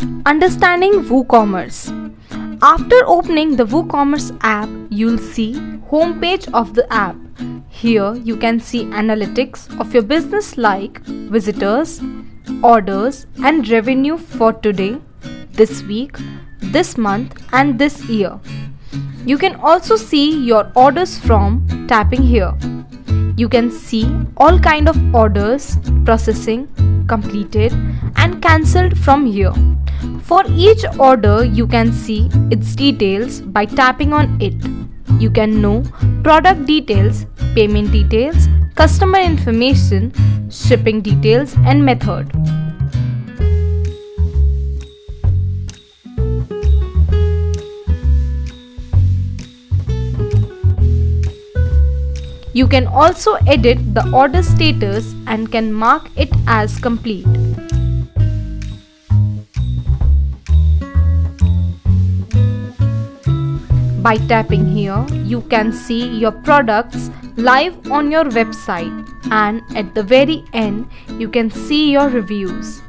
Understanding Woocommerce. After opening the Woocommerce app, you'll see homepage of the app. Here you can see analytics of your business like visitors, orders and revenue for today, this week, this month and this year. You can also see your orders from tapping here. You can see all kind of orders, processing, completed and cancelled from here. For each order you can see its details by tapping on it. You can know product details, payment details, customer information, shipping details and method. You can also edit the order status and can mark it as complete. By tapping here, you can see your products live on your website, and at the very end, you can see your reviews.